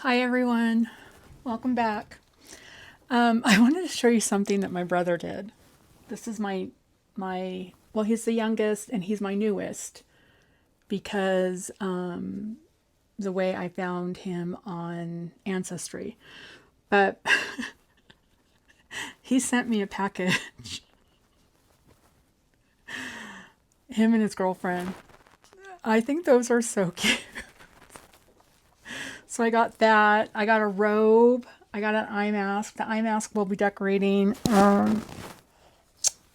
Hi everyone, welcome back. I wanted to show you something that my brother did. This is well, he's the youngest and he's my newest because the way I found him on Ancestry. But he sent me a package, him and his girlfriend. I think those are so cute. So I got that. I got a robe. I got an eye mask. The eye mask we'll be decorating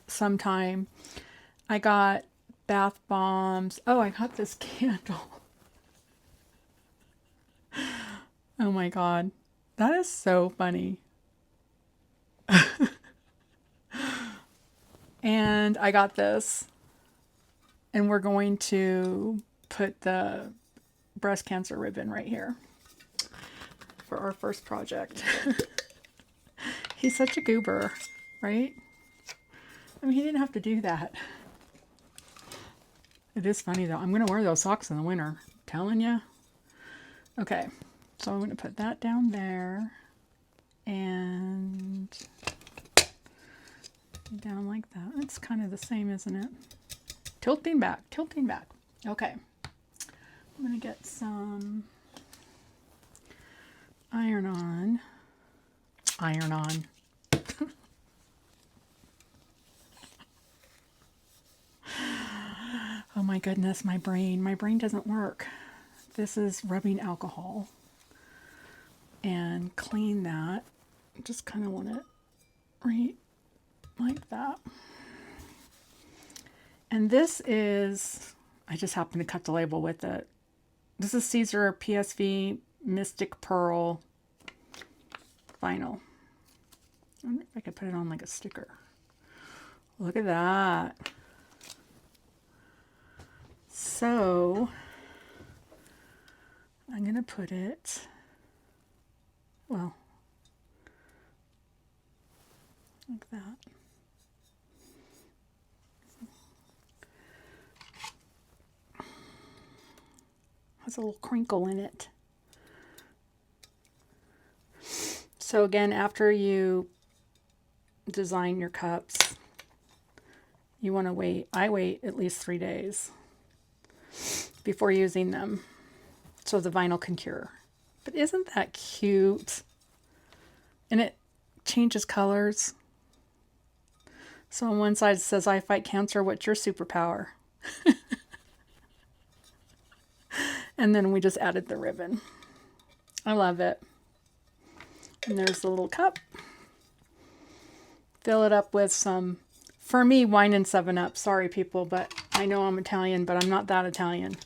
sometime. I got bath bombs. Oh, I got this candle. Oh my God. That is so funny. And I got this. And we're going to put the breast cancer ribbon right here for our first project. He's such a goober, right? I mean, he didn't have to do that. It is funny though. I'm going to wear those socks in the winter. I'm telling you. Okay, so I'm going to put that down there and down like that. It's kind of the same, isn't it? Tilting back, tilting back. Okay, I'm going to get some iron on. Iron on. Oh my goodness, my brain. My brain doesn't work. This is rubbing alcohol. And clean that. Just kind of want it right like that. And this is, I just happened to cut the label with it. This is Siser PSV Mystic Pearl vinyl. I wonder if I could put it on like a sticker. Look at that. So I'm going to put it, well, like that. Has a little crinkle in it. So again, after you design your cups, you want to wait. I wait at least 3 days before using them so the vinyl can cure. But isn't that cute? And it changes colors. So on one side it says, I fight cancer, what's your superpower? And then we just added the ribbon. I love it. And there's the little cup. Fill it up with some, for me, wine and 7-Up. Sorry people, but I know I'm Italian, but I'm not that Italian.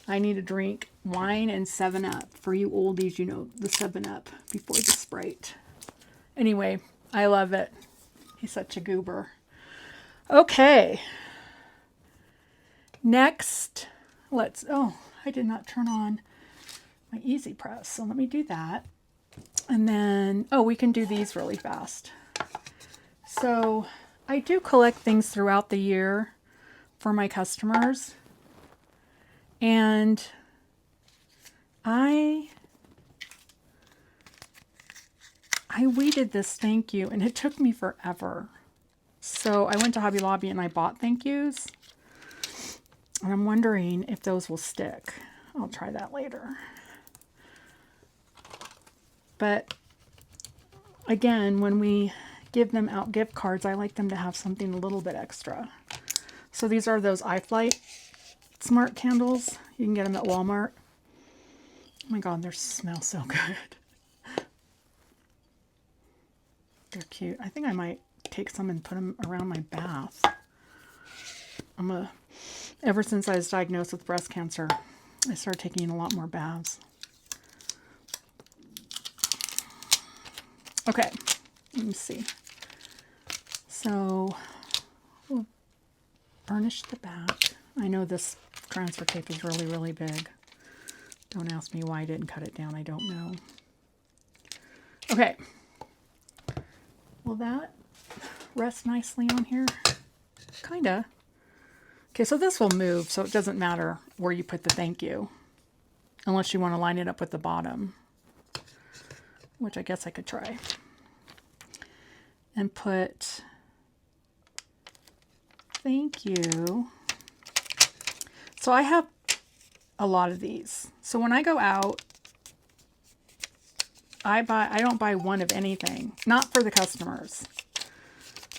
I need to drink wine and 7-Up. For you oldies, you know the 7-Up before the Sprite. Anyway, I love it. He's such a goober. Okay. Next, oh, I did not turn on my Easy Press. So let me do that. And then, oh, we can do these really fast. So I do collect things throughout the year for my customers. And I weeded this thank you and it took me forever. So I went to Hobby Lobby and I bought thank yous. And I'm wondering if those will stick. I'll try that later. But again, when we give them out gift cards, I like them to have something a little bit extra. So these are those iFlight smart candles. You can get them at Walmart. Oh my God, they smell so good. They're cute. I think I might take some and put them around my bath. Ever since I was diagnosed with breast cancer, I started taking a lot more baths. Okay, let me see. So we'll burnish the back. I know this transfer tape is really, really big. Don't ask me why I didn't cut it down. I don't know. Okay. Will that rest nicely on here? Kinda. Okay, so this will move, so it doesn't matter where you put the thank you, unless you want to line it up with the bottom. which I guess I could try, and put thank you. So I have a lot of these. So when I go out, I don't buy one of anything, not for the customers.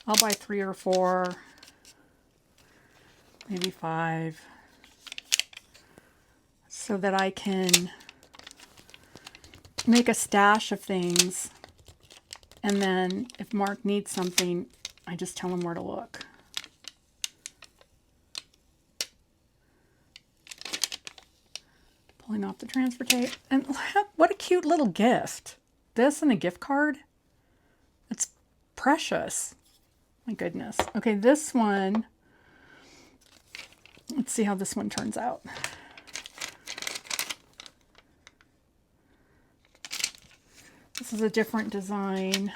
I'll buy 3 or 4, maybe 5, so that I can make a stash of things. And then if Mark needs something, I just tell him where to look. Pulling off the transfer tape. And what a cute little gift. This and a gift card. It's precious. My goodness. Okay, this one. Let's see how this one turns out. This is a different design.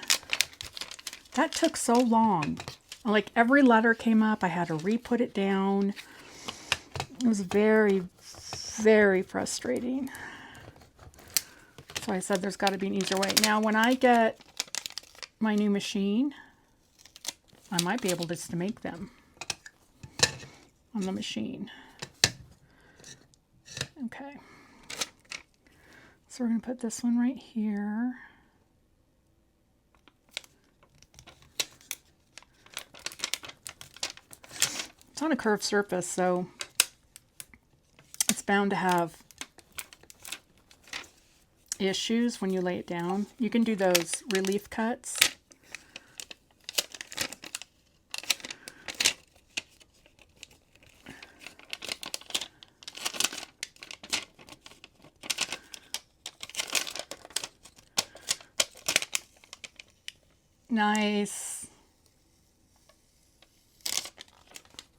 That took so long. Like every letter came up, I had to re-put it down. It was very, very frustrating. So I said there's got to be an easier way. Now when I get my new machine, I might be able just to make them on the machine. Okay. So we're going to put this one right here. It's on a curved surface, so it's bound to have issues when you lay it down. You can do those relief cuts. Nice.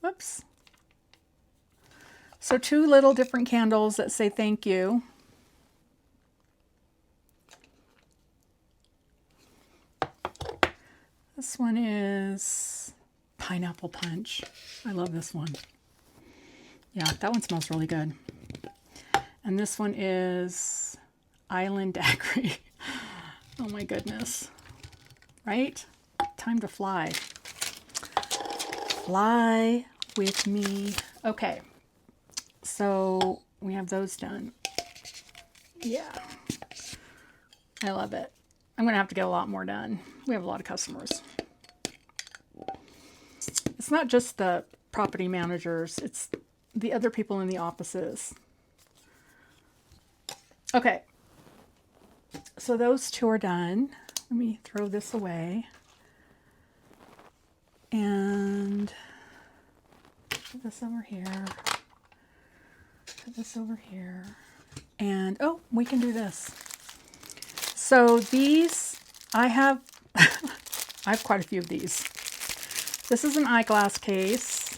Whoops. So 2 little different candles that say thank you. This one is pineapple punch. I love this one. Yeah, that one smells really good. And this one is island daiquiri. Oh my goodness. Right? Time to fly. Fly with me. Okay. So we have those done. Yeah. I love it. I'm going to have to get a lot more done. We have a lot of customers. It's not just the property managers. It's the other people in the offices. Okay. So those 2 are done. Let me throw this away. And put this over here. Put this over here. And, oh, we can do this. So these, I have quite a few of these. This is an eyeglass case.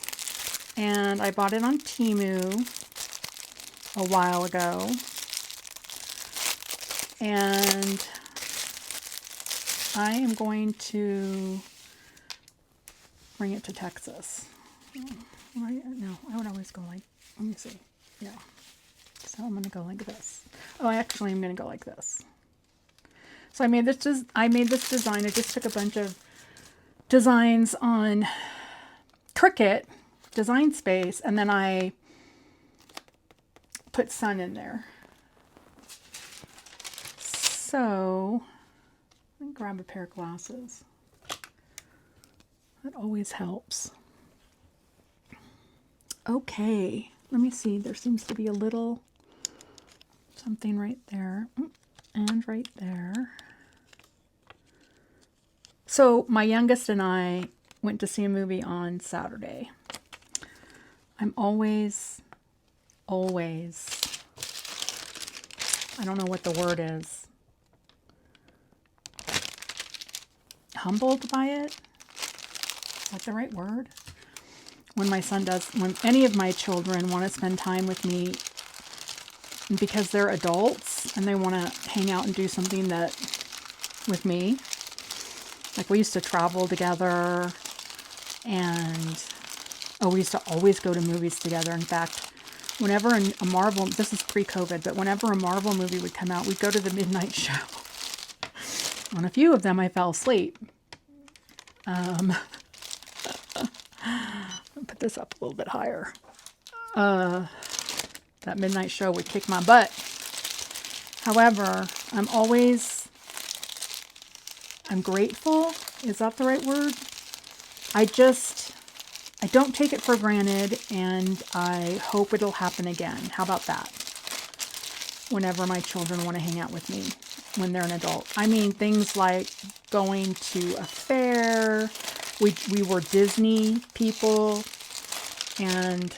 And I bought it on Temu a while ago. And I am going to bring it to Texas. No, I would always go like, let me see. Yeah. So I'm going to go like this. Oh, actually, I'm going to go like this. So I made this design. I just took a bunch of designs on Cricut, Design Space, and then I put sun in there. So let me grab a pair of glasses. That always helps. Okay, let me see. There seems to be a little something right there and right there. So my youngest and I went to see a movie on Saturday. I'm always, I don't know what the word is. Humbled by it? Is that the right word? When any of my children want to spend time with me because they're adults and they want to hang out and do something with me. Like we used to travel together and we used to always go to movies together. In fact, whenever this is pre-COVID, but whenever a Marvel movie would come out, we'd go to the midnight show. On a few of them, I fell asleep. Put this up a little bit higher. That midnight show would kick my butt. However, I'm grateful. Is that the right word? I don't take it for granted, and I hope it'll happen again. How about that? Whenever my children want to hang out with me when they're an adult. I mean, things like going to a fair. We were Disney people, and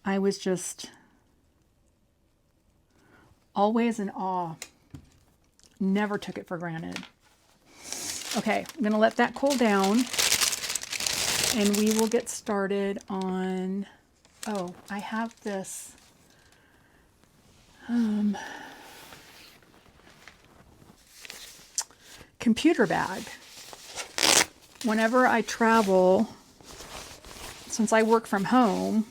I was just always in awe. Never took it for granted. Okay, I'm going to let that cool down, and we will get started on, oh, I have this computer bag. Whenever I travel, since I work from home,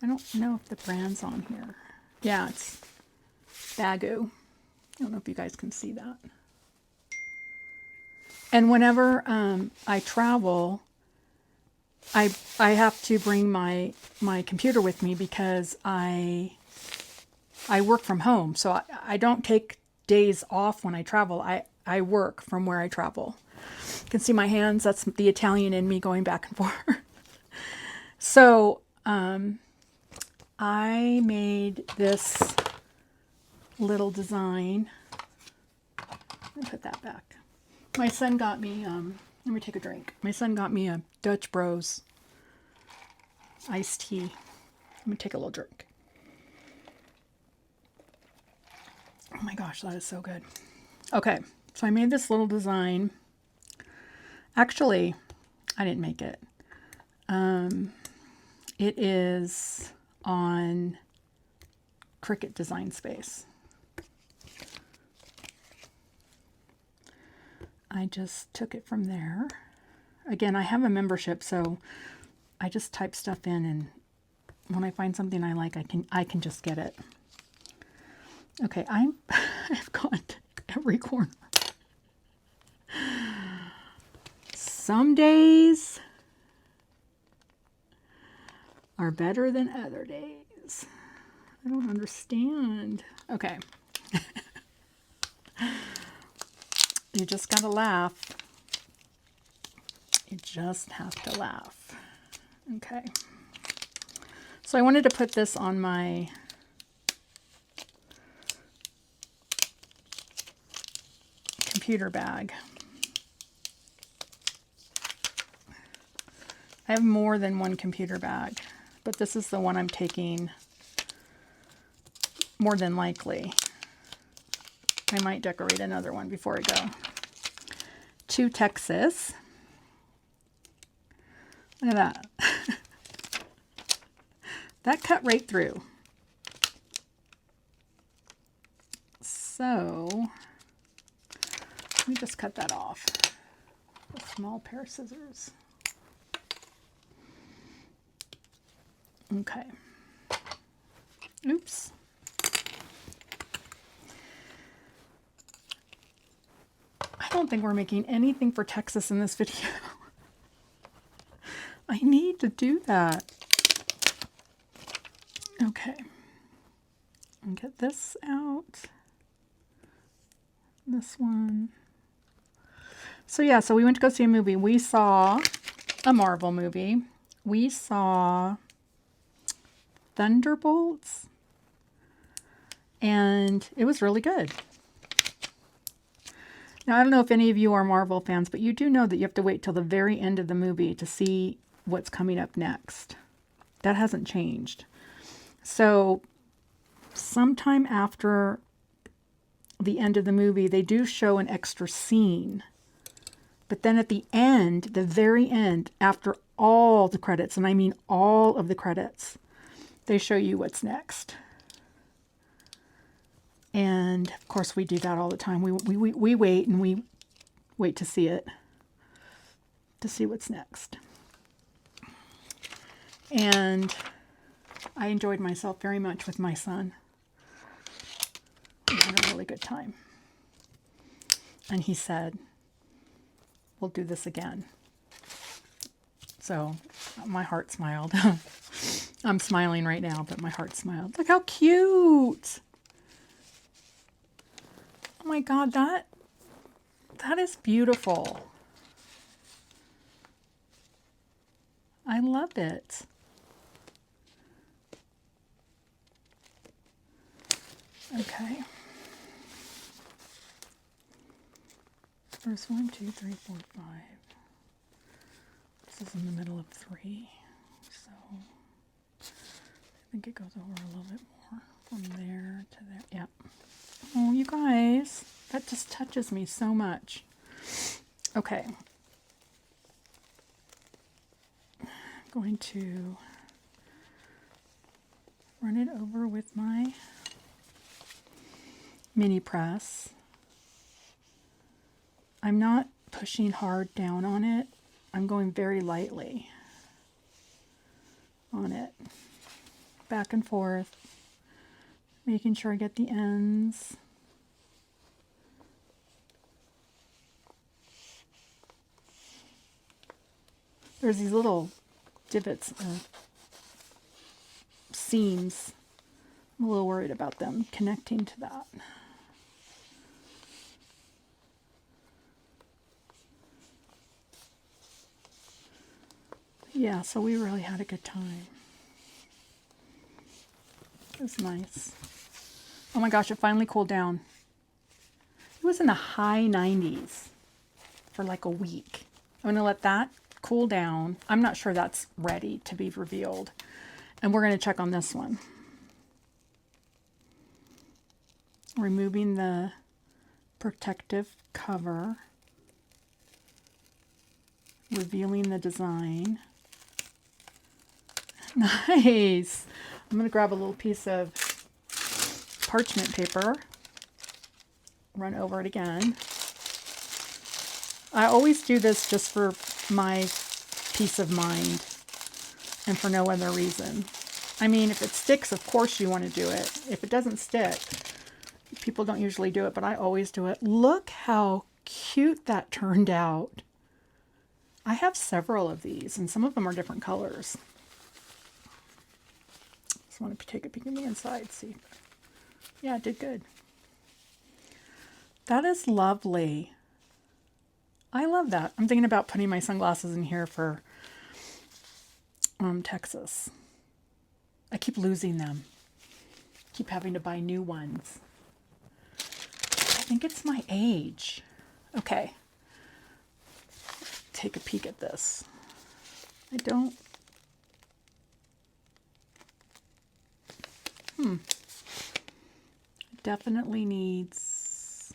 I don't know if the brand's on here. Yeah, it's Baggu. I don't know if you guys can see that. And whenever I travel, I have to bring my computer with me because I work from home. So I don't take days off when I travel. I work from where I travel. You can see my hands. That's the Italian in me going back and forth. So I made this little design. Let me put that back. My son got me, let me take a drink. My son got me a Dutch Bros iced tea. Let me take a little drink. Oh my gosh, that is so good. Okay, so I made this little design. Actually, I didn't make it. It is on Cricut Design Space. I just took it from there. Again, I have a membership, so I just type stuff in, and when I find something I like, I can just get it. Okay, I've gone to every corner. Some days are better than other days. I don't understand. Okay. You just gotta laugh. You just have to laugh. Okay. So I wanted to put this on my computer bag. I have more than one computer bag, but this is the one I'm taking more than likely. I might decorate another one before I go. To Texas. Look at that. That cut right through. So, let me just cut that off with a small pair of scissors. Okay. Oops. I don't think we're making anything for Texas in this video. I need to do that. Okay. And get this out. This one. So yeah, so we went to go see a movie. We saw a Marvel movie. We saw Thunderbolts. And it was really good. Now, I don't know if any of you are Marvel fans, but you do know that you have to wait till the very end of the movie to see what's coming up next. That hasn't changed. So, sometime after the end of the movie, they do show an extra scene. But then at the end, the very end, after all the credits, and I mean all of the credits, they show you what's next. And of course we do that all the time. We wait and we wait to see it, to see what's next. And I enjoyed myself very much with my son. We had a really good time. And he said, we'll do this again. So my heart smiled. I'm smiling right now, but my heart smiled. Look how cute. Oh my God, that is beautiful. I love it. Okay. There's 1, 2, 3, 4, 5. This is in the middle of 3. So I think it goes over a little bit more from there to there. Yep. Oh, you guys, that just touches me so much. Okay. I'm going to run it over with my mini press. I'm not pushing hard down on it. I'm going very lightly on it. Back and forth. Making sure I get the ends. There's these little divots, seams. I'm a little worried about them connecting to that. Yeah, so we really had a good time. It was nice. Oh my gosh, it finally cooled down. It was in the high 90s for like a week. I'm going to let that cool down. I'm not sure that's ready to be revealed. And we're going to check on this one. Removing the protective cover. Revealing the design. Nice. I'm going to grab a little piece of parchment paper. Run over it again. I always do this just for my peace of mind and for no other reason. I mean, if it sticks, of course you want to do it. If it doesn't stick, people don't usually do it, but I always do it. Look how cute that turned out. I have several of these, and some of them are different colors. Just want to take a peek in the inside, see. Yeah, it did good. That is lovely. I love that. I'm thinking about putting my sunglasses in here for Texas. I keep losing them. Keep having to buy new ones. I think it's my age. Okay. Take a peek at this. I don't... It definitely needs...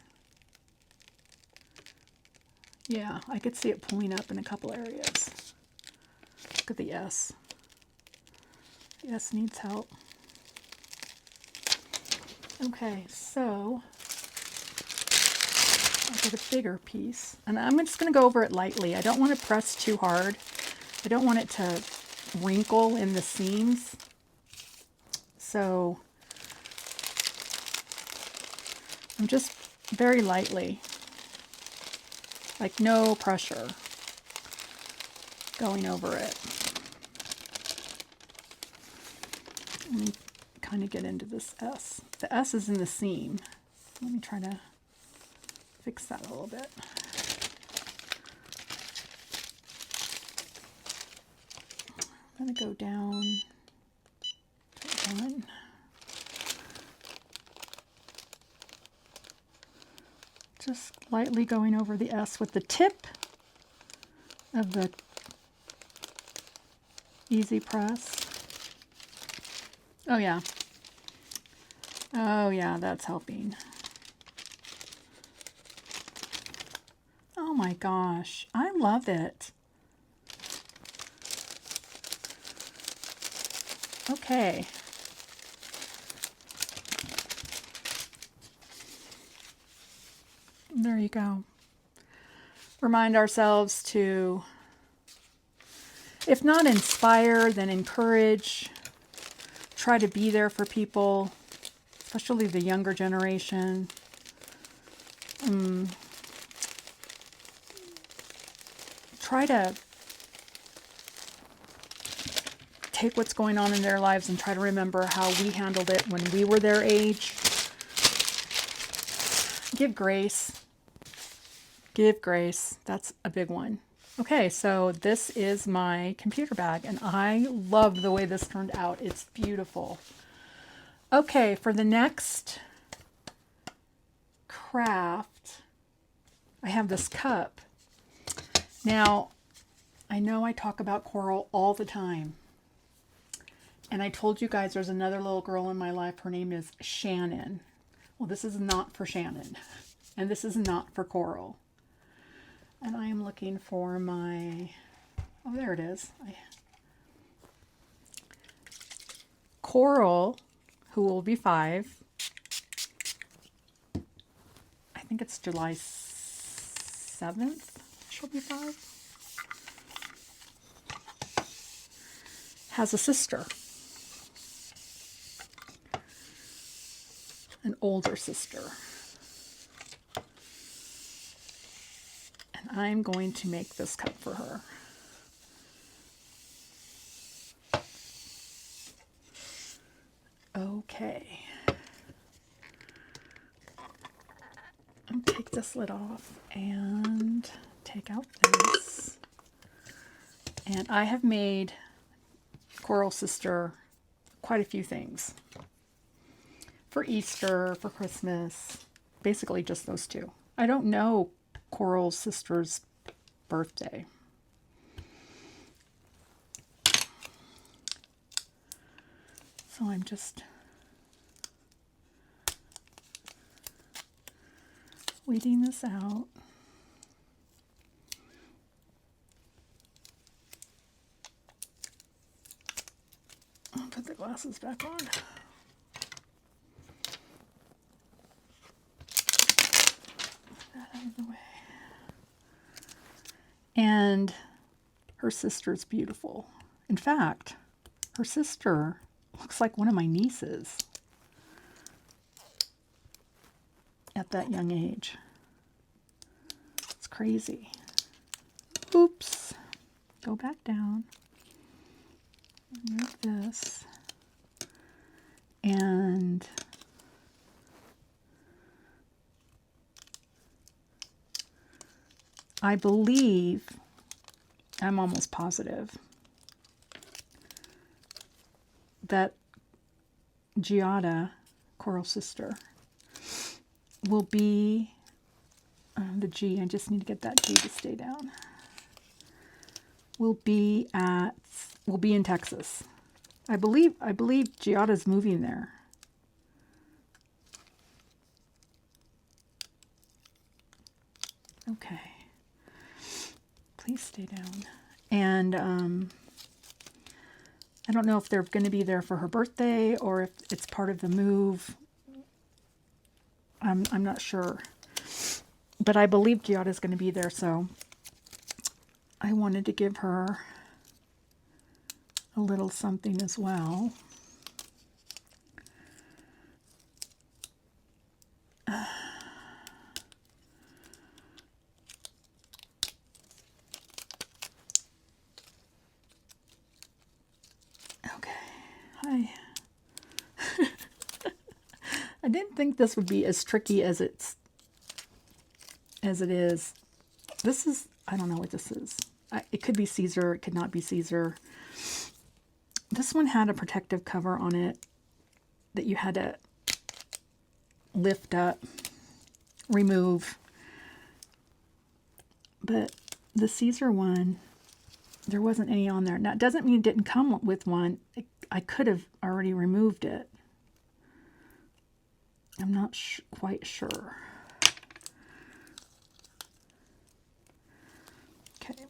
Yeah, I could see it pulling up in a couple areas. Look at the S. The S needs help. Okay, so I'll get a bigger piece. And I'm just going to go over it lightly. I don't want to press too hard. I don't want it to wrinkle in the seams. So I'm just very lightly, like no pressure, going over it. Let me kind of get into this S. The S is in the seam. Let me try to fix that a little bit. I'm going to go down to 1. Just lightly going over the S with the tip of the easy press. Oh yeah. Oh yeah, that's helping. Oh my gosh, I love it. Okay. There you go. Remind ourselves to, if not inspire, then encourage. Try to be there for people, especially the younger generation. try to take what's going on in their lives and try to remember how we handled it when we were their age. Give grace. Give grace. That's a big one. Okay, so this is my computer bag, and I love the way this turned out. It's beautiful. Okay, for the next craft, I have this cup. Now, I know I talk about coral all the time. And I told you guys there's another little girl in my life. Her name is Shannon. Well, this is not for Shannon. And this is not for coral. And I am looking for my... Oh, there it is. Coral, who will be 5. I think it's July 7th. She'll be 5. Has a sister. An older sister. And I'm going to make this cup for her. Okay. I'll take this lid off and take out this. And I have made Coral Sister quite a few things. For Easter, for Christmas, basically just those 2. I don't know Coral Sister's birthday. So I'm just weeding this out. I'll put the glasses back on. That out of the way. And her sister's beautiful. In fact, her sister looks like one of my nieces at that young age. It's crazy. Oops. Go back down. Remove this. And I believe, I'm almost positive, that Giada, Coral Sister, will be, the G, I just need to get that G to stay down, will be in Texas. I believe Giada's moving there. Okay. Please stay down. And I don't know if they're going to be there for her birthday or if it's part of the move. I'm not sure. But I believe Giada's going to be there, so I wanted to give her a little something as well. I didn't think this would be as tricky as it is. This is, I don't know what this is. It could be Siser, it could not be Siser. This one had a protective cover on it that you had to lift up, remove. But the Siser one, there wasn't any on there. Now, it doesn't mean it didn't come with one. I could have already removed it. I'm not quite sure. Okay.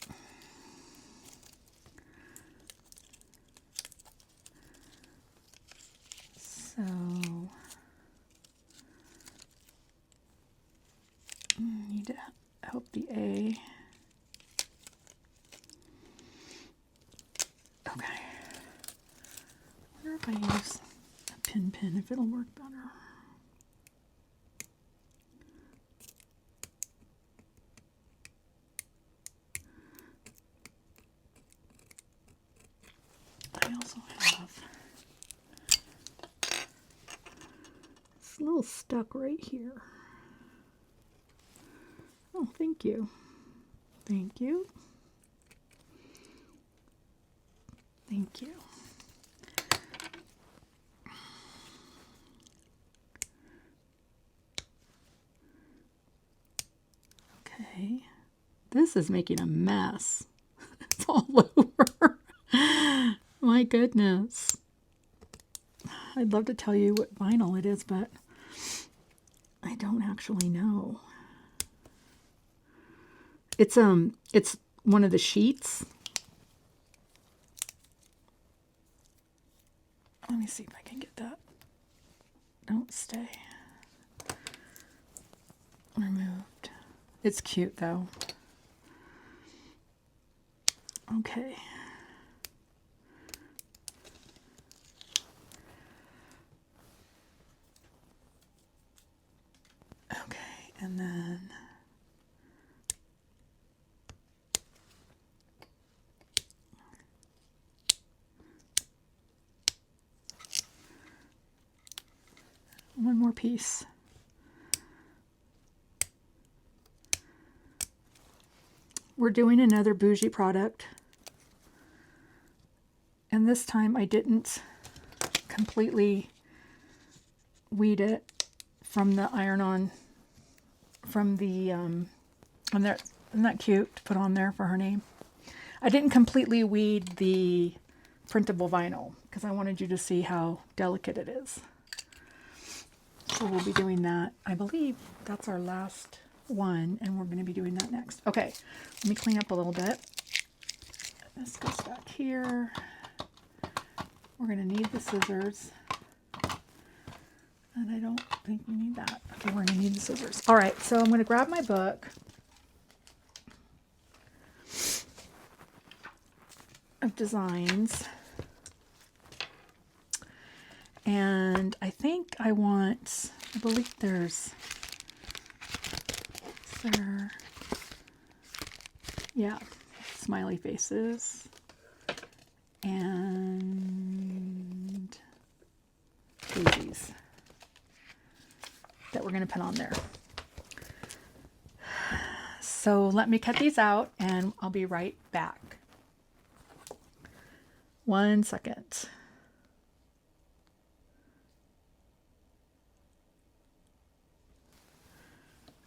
So, need to help the A. Okay. I wonder if I use a pin, if it'll work better. I also have, it's a little stuck right here. Oh, thank you. Thank you. Thank you. Okay. This is making a mess. It's all over. My goodness. I'd love to tell you what vinyl it is, but I don't actually know. It's one of the sheets. Let me see if I can get that. Don't stay. Removed. It's cute though. Okay. Okay, and then one more piece. We're doing another bougie product. And this time I didn't completely weed it from the iron-on, from the, and there, isn't that cute to put on there for her name? I didn't completely weed the printable vinyl because I wanted you to see how delicate it is. So we'll be doing that. I believe that's our last one, and we're going to be doing that next. Okay, let me clean up a little bit. This goes back here. We're going to need the scissors. And I don't think we need that. Okay, we're going to need the scissors. All right, so I'm going to grab my book of designs. And I think I want, I believe there's, yeah, smiley faces and daisies that we're going to put on there. So let me cut these out and I'll be right back. 1 second.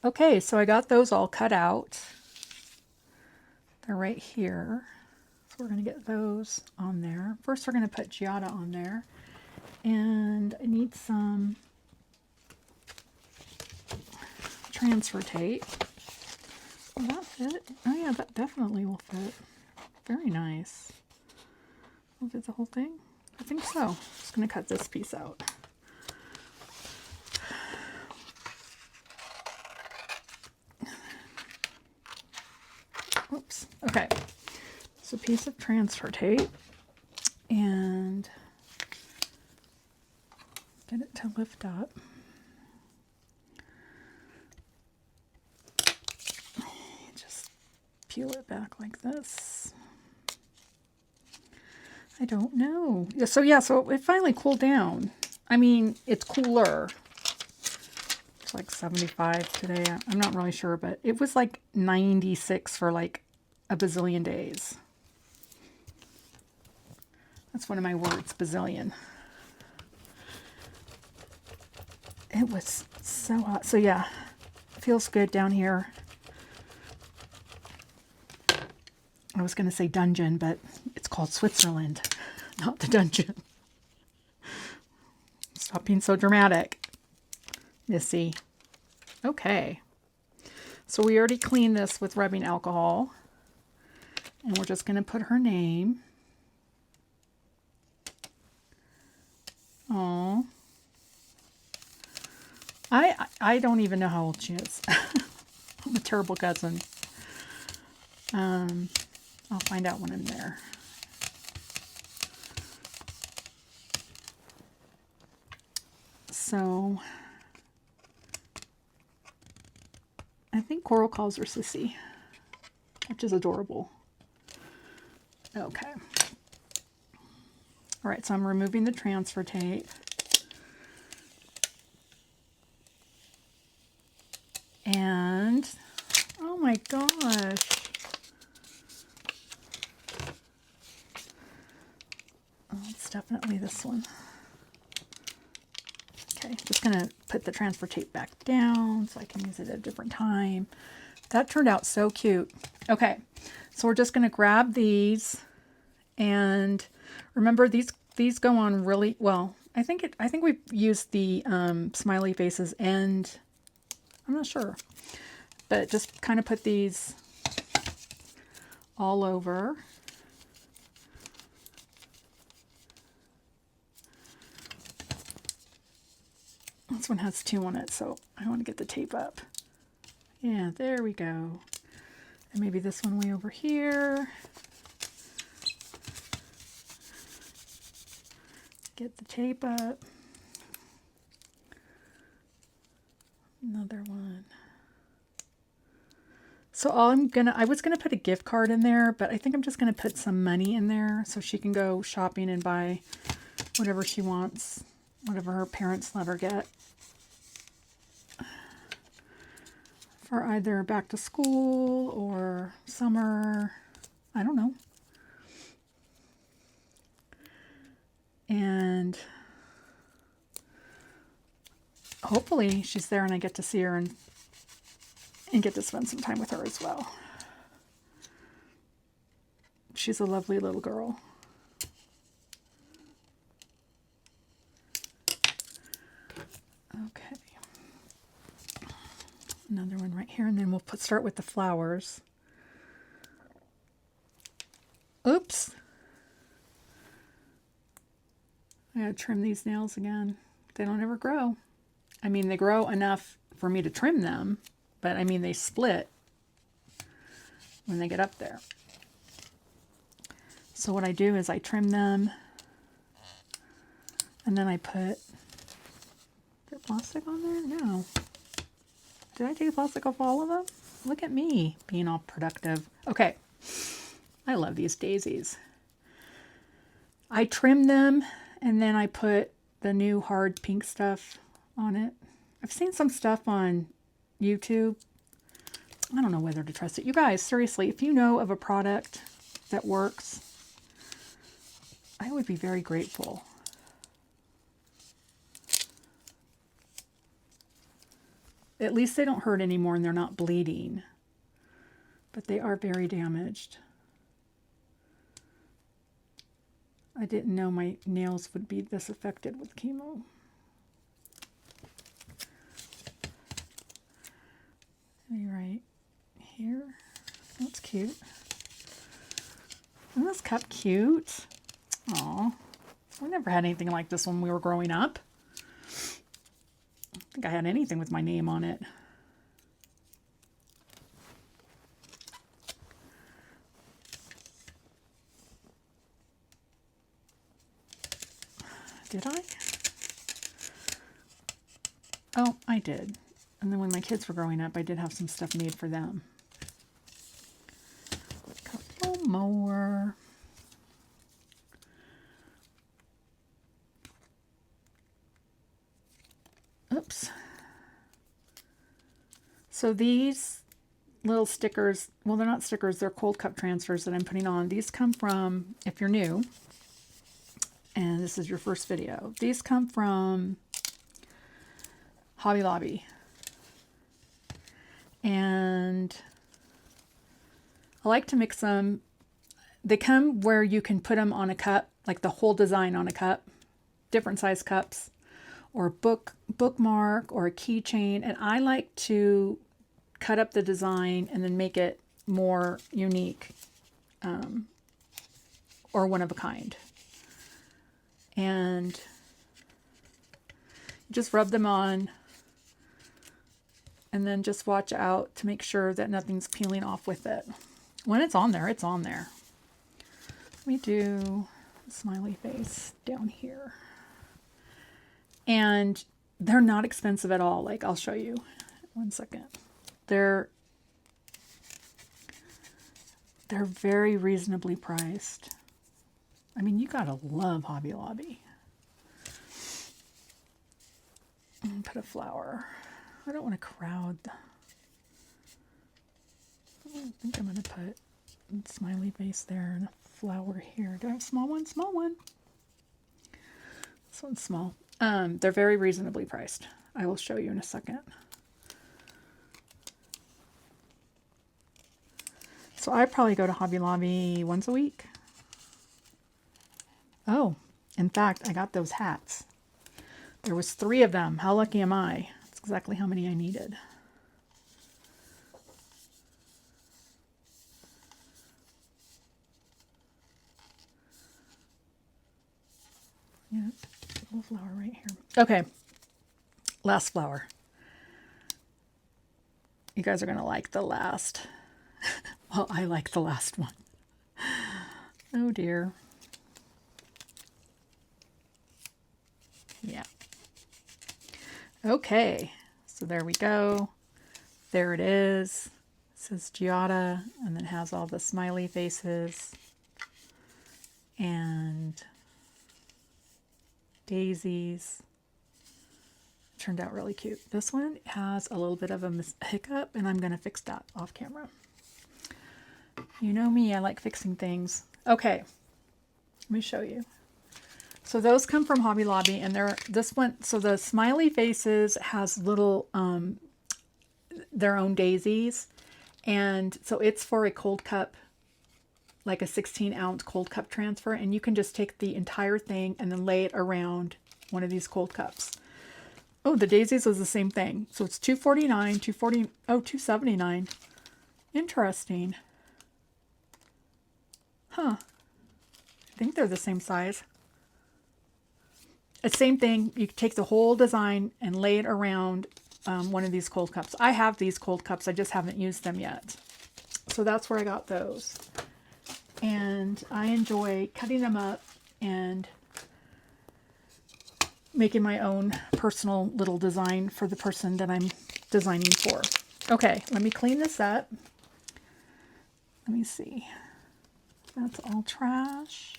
Okay, so I got those all cut out. They're right here. So we're going to get those on there. First, we're going to put Giada on there. And I need some transfer tape. Will that fit? Oh yeah, that definitely will fit. Very nice. Will it fit the whole thing? I think so. Just going to cut this piece out. Oops. Okay. It's a piece of transfer tape and get it to lift up. Just peel it back like this. I don't know. So yeah, so it finally cooled down. I mean, it's cooler. It's like 75 today. I'm not really sure, but it was like 96 for like a bazillion days. That's one of my words, bazillion. It was so hot. So yeah, feels good down here. I was going to say dungeon, but it's called Switzerland, not the dungeon. Stop being so dramatic, Missy. Okay. So we already cleaned this with rubbing alcohol. And we're just going to put her name. Oh, I don't even know how old she is. I'm a terrible cousin. I'll find out when I'm there. So I think Coral calls her Sissy, which is adorable. Okay. All right, so I'm removing the transfer tape. And, oh my gosh. Oh, it's definitely this one. Okay, just going to put the transfer tape back down so I can use it at a different time. That turned out so cute. Okay, so we're just going to grab these, and remember these go on really well. I think we've used the smiley faces, and I'm not sure, but just kind of put these all over. This one has 2 on it, so I want to get the tape up. Yeah, there we go. And maybe this one way over here. Get the tape up. Another one. So I was gonna put a gift card in there, but I think I'm just gonna put some money in there so she can go shopping and buy whatever she wants, whatever her parents let her get. For either back to school or summer, I don't know. And hopefully she's there and I get to see her and get to spend some time with her as well. She's a lovely little girl. Okay. Another one right here, and then we'll start with the flowers. Oops. I gotta trim these nails again. They don't ever grow. I mean, they grow enough for me to trim them, but I mean, they split when they get up there. So what I do is I trim them, and then I put, is there plastic on there? No. Did I take plastic off all of them? Look at me being all productive. Okay. I love these daisies. I trim them and then I put the new hard pink stuff on it. I've seen some stuff on YouTube. I don't know whether to trust it. You guys, seriously, if you know of a product that works, I would be very grateful. At least they don't hurt anymore and they're not bleeding. But they are very damaged. I didn't know my nails would be this affected with chemo. Maybe right here. That's cute. Isn't this cup cute? Aw. We never had anything like this when we were growing up. I don't think I had anything with my name on it. Did I? Oh, I did. And then when my kids were growing up, I did have some stuff made for them. A couple more. Oops. So these little stickers, well, they're not stickers, they're cold cup transfers that I'm putting on. These come from, if you're new, and this is your first video, these come from Hobby Lobby. And I like to mix them. They come where you can put them on a cup, like the whole design on a cup, different size cups, or a bookmark or a keychain. And I like to cut up the design and then make it more unique, or one of a kind. And just rub them on, and then just watch out to make sure that nothing's peeling off with it. When it's on there, it's on there. Let me do a smiley face down here. And they're not expensive at all. Like, I'll show you. 1 second. They're very reasonably priced. I mean, you gotta love Hobby Lobby. And put a flower. I don't want to crowd. I think I'm gonna put a smiley face there and a flower here. Do I have a small one? Small one. This one's small. They're very reasonably priced. I will show you in a second. So I probably go to Hobby Lobby once a week. Oh, in fact, I got those hats. There was 3 of them. How lucky am I? That's exactly how many I needed. Yeah, a little flower right here. Okay, last flower. You guys are going to like the last. Well, I like the last one. Oh dear. Yeah. Okay, so there we go. There it is. It says Giada, and then has all the smiley faces and daisies. Turned out really cute. This one has a little bit of a hiccup, and I'm going to fix that off camera. You know me, I like fixing things. Okay, let me show you. So those come from Hobby Lobby, and they're this one. So the smiley faces has little their own daisies, and so it's for a cold cup, like a 16-ounce cold cup transfer, and you can just take the entire thing and then lay it around one of these cold cups. Oh, the daisies was the same thing. So it's $249, $279. Interesting. Huh. I think they're the same size. The same thing. You take the whole design and lay it around one of these cold cups. I have these cold cups. I just haven't used them yet. So that's where I got those. And I enjoy cutting them up and making my own personal little design for the person that I'm designing for. Okay, let me clean this up. Let me see. That's all trash.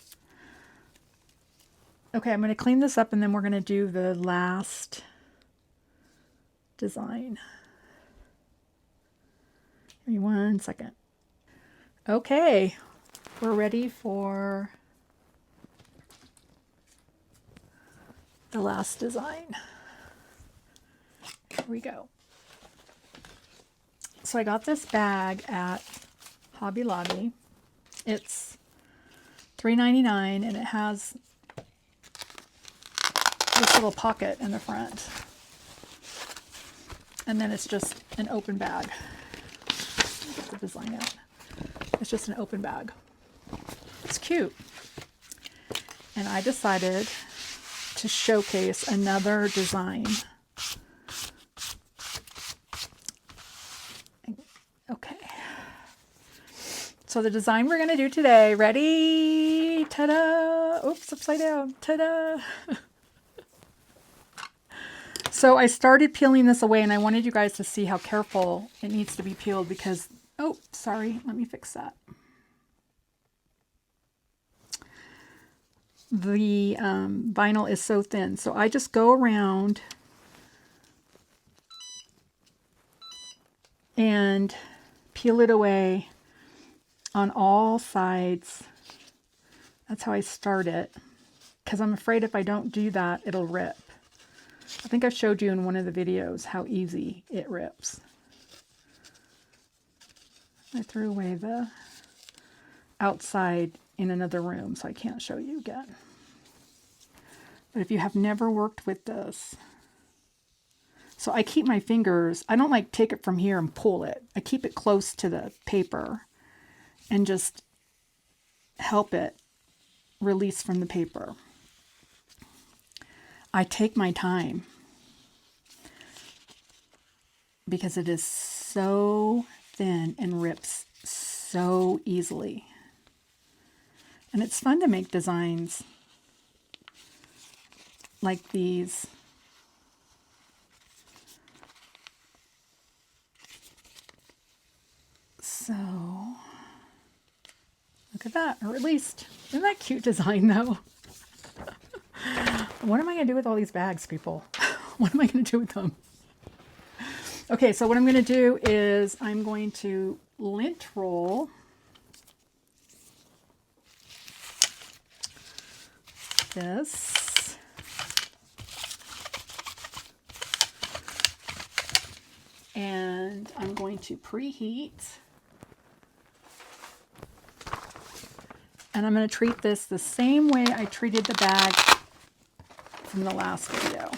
Okay, I'm going to clean this up and then we're going to do the last design. Give me 1 second. Okay, we're ready for the last design. Here we go. So I got this bag at Hobby Lobby. It's $3.99 and it has this little pocket in the front. And then it's just an open bag. Get the design out. It's just an open bag. It's cute. And I decided to showcase another design. Okay. So the design we're going to do today, ready? Ta-da! Oops, upside down. Ta-da! So I started peeling this away and I wanted you guys to see how careful it needs to be peeled because, oh, sorry, let me fix that. The vinyl is so thin. So I just go around and peel it away on all sides. That's how I start it, because I'm afraid if I don't do that, it'll rip. I think I showed you in one of the videos how easy it rips. I threw away the outside in another room, so I can't show you again. But if you have never worked with this, so I keep my fingers, I don't like take it from here and pull it. I keep it close to the paper and just help it release from the paper. I take my time because it is so thin and rips so easily. And it's fun to make designs like these. So, look at that, or at least Isn't that cute design though? What am I going to do with all these bags, people? What am I going to do with them? Okay, so what I'm going to do is I'm going to lint roll this. And I'm going to preheat. And I'm going to treat this the same way I treated the bag from the last video.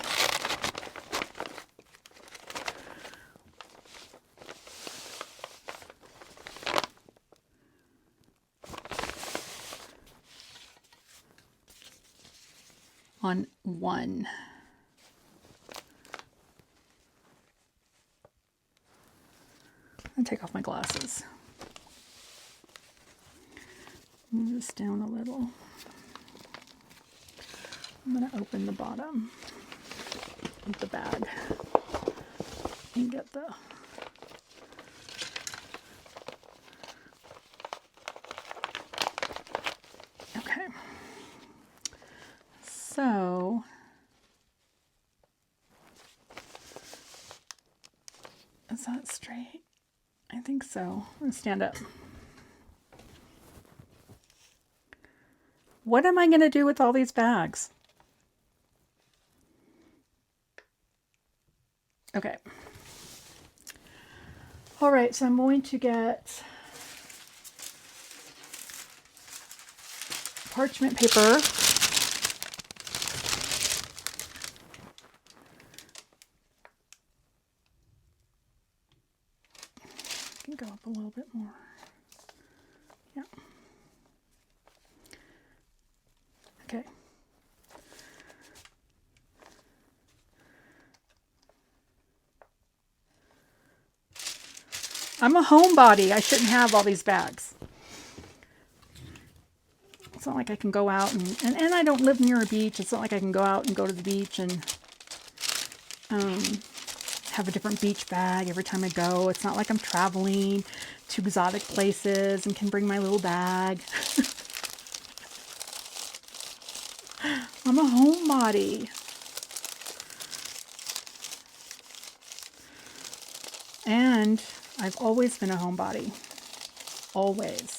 On one. I'll take off my glasses. Move this down a little. I'm going to open the bottom of the bag and get the okay. So is that straight? I think so. I'm going to stand up. What am I going to do with all these bags? Okay. All right, so I'm going to get parchment paper. I can go up a little bit more. Yeah. Okay. I'm a homebody. I shouldn't have all these bags. It's not like I can go out and I don't live near a beach. It's not like I can go out and go to the beach and have a different beach bag every time I go. It's not like I'm traveling to exotic places and can bring my little bag. I'm a homebody. And I've always been a homebody. Always.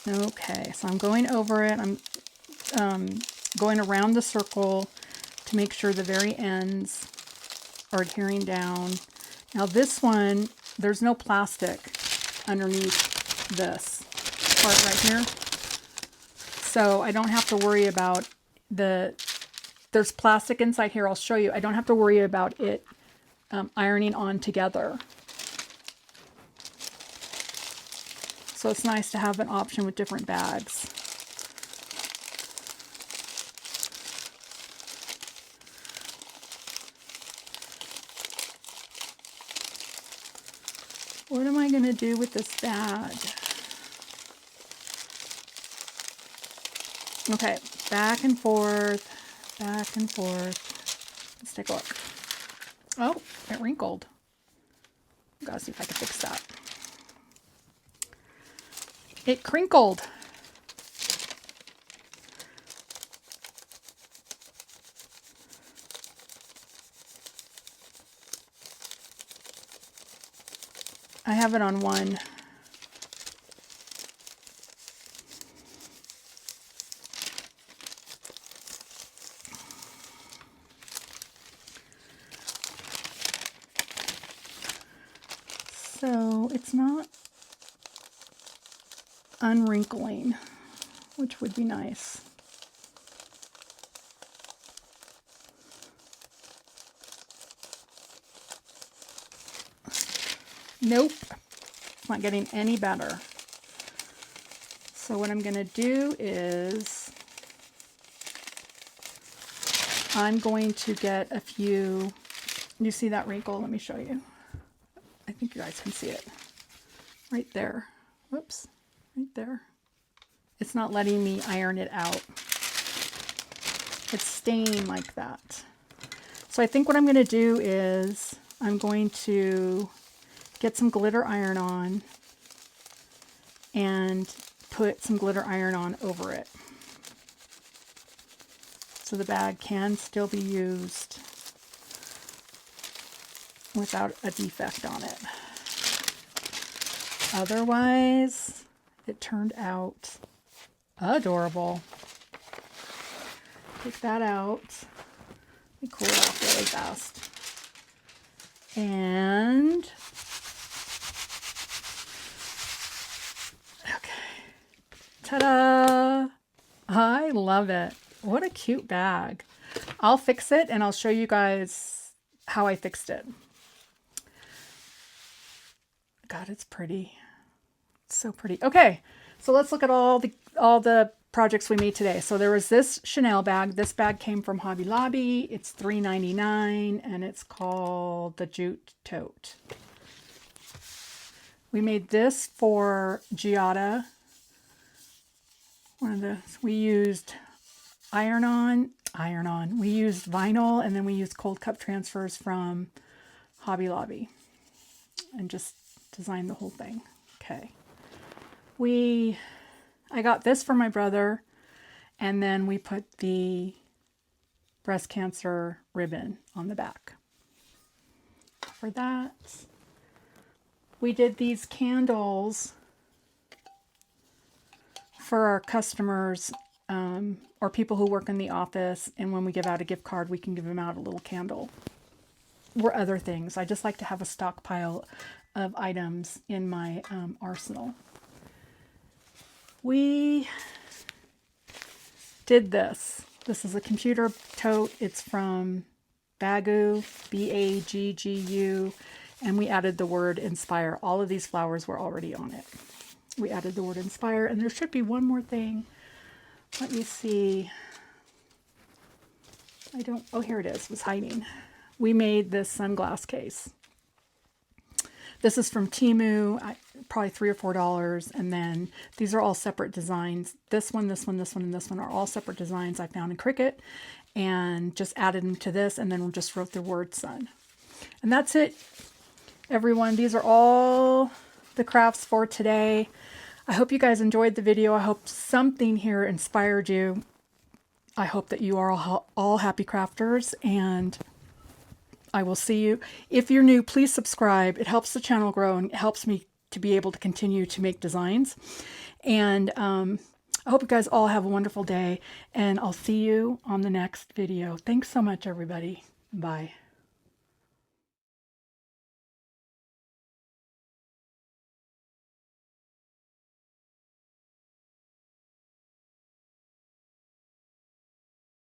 Okay, so I'm going over it. I'm going around the circle to make sure the very ends are adhering down. Now this one, there's no plastic underneath this part right here. So I don't have to worry about there's plastic inside here. I'll show you. I don't have to worry about it ironing on together. So it's nice to have an option with different bags. What am I going to do with this bag? Okay, back and forth, back and forth. Let's take a look. Oh, it wrinkled. Gotta see if I can fix that. It crinkled. I have it on one. So it's not unwrinkling, which would be nice. Nope, it's not getting any better. So what I'm going to do is I'm going to get a few, you see that wrinkle? Let me show you. I think you guys can see it right there. Whoops, right there. It's not letting me iron it out. It's staying like that. So I think what I'm going to do is I'm going to get some glitter iron on and put some glitter iron on over it. So the bag can still be used without a defect on it. Otherwise, it turned out adorable. Take that out. Let me cool it off really fast. And okay. Ta-da! I love it. What a cute bag. I'll fix it and I'll show you guys how I fixed it. God, it's pretty. It's so pretty. Okay, so let's look at all the projects we made today. So there was this Chanel bag. This bag came from Hobby Lobby. It's $3.99 and it's called the Jute Tote. We made this for Giada. We used iron-on. We used vinyl and then we used cold cup transfers from Hobby Lobby and just designed the whole thing. Okay. I got this for my brother, and then we put the breast cancer ribbon on the back. For that, we did these candles for our customers or people who work in the office, and when we give out a gift card, we can give them out a little candle or other things. I just like to have a stockpile of items in my arsenal. We did this. This is a computer tote. It's from Baggu, B-A-G-G-U, and we added the word inspire. All of these flowers were already on it. We added the word inspire, and there should be one more thing. Let me see. Oh, here it is. It was hiding. We made this sunglass case. This is from Temu, probably $3 or $4, and then these are all separate designs. This one, this one, this one, and this one are all separate designs I found in Cricut, and just added them to this, and then just wrote the word sun. And that's it, everyone. These are all the crafts for today. I hope you guys enjoyed the video. I hope something here inspired you. I hope that you are all happy crafters, and I will see you. If you're new, please subscribe. It helps the channel grow and it helps me to be able to continue to make designs. And I hope you guys all have a wonderful day, and I'll see you on the next video. Thanks so much, everybody. Bye.